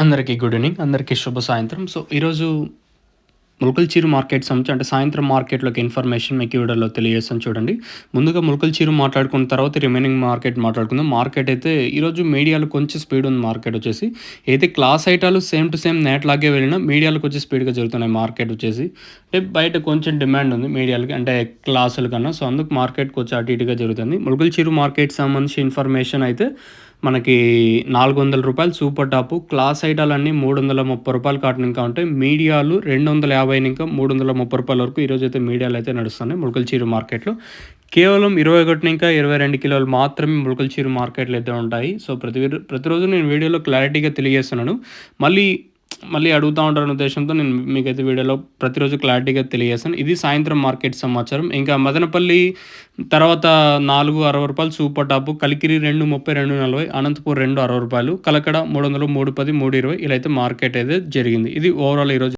అందరికీ good evening. అందరికీ శుభ సాయంత్రం. ఈరోజు ములకల్చీరు మార్కెట్ సంబంధించి అంటే సాయంత్రం మార్కెట్‌లోకి ఇన్ఫర్మేషన్ మీకు ఈ వీడియోలో తెలియజేస్తాను చూడండి. ముందుగా ములకల్చీరు మాట్లాడుకున్న తర్వాత రిమైనింగ్ మార్కెట్ మాట్లాడుకుందాం. మార్కెట్ అయితే ఈరోజు మీడియాలో కొంచెం స్పీడ్ ఉంది మార్కెట్ వచ్చేసి. అయితే క్లాస్ ఐటాలు సేమ్ టు సేమ్ నేట్లాగే వెళ్ళినా మీడియాలో కొంచెం స్పీడ్‌గా జరుగుతున్నాయి మార్కెట్ వచ్చేసి. అంటే బయట కొంచెం డిమాండ్ ఉంది మీడియాలకి అంటే క్లాసుల కన్నా. అందుకు మార్కెట్ కొంచెం అటు ఇటుగా జరుగుతుంది. ములకల్చీరు మార్కెట్ సంబంధించి ఇన్ఫర్మేషన్ అయితే మనకి రూ. 400 సూపర్ టాపు. క్లాస్ ఐటాలన్నీ రూ. 330 కాటన్ ఇంకా ఉంటాయి. మీడియాలు 250 ఇంకా రూ. 330 వరకు ఈరోజైతే మీడియాలు అయితే నడుస్తున్నాయి ములకల్చీరు మార్కెట్‌లో. కేవలం 21 ఇంకా 22 కిలోలు మాత్రమే ములకల్చీరు మార్కెట్‌లో అయితే ఉంటాయి. ప్రతిరోజు నేను వీడియోలో క్లారిటీగా తెలియజేస్తున్నాను. మళ్ళీ అడుగుతా ఉంటారనే ఉద్దేశంతో నేను మీకైతే వీడియోలో ప్రతిరోజు క్లారిటీగా తెలియజేస్తాను. ఇది సాయంత్రం మార్కెట్ సమాచారం. ఇంకా మదనపల్లి తర్వాత రూ. 460 సూపర్ టాపు. కలికిరి 230, 240, అనంతపూర్ 260, కలకడ 300, 310, 320 ఇలా అయితే మార్కెట్ అయితే జరిగింది. ఇది ఓవరాల్ ఈరోజు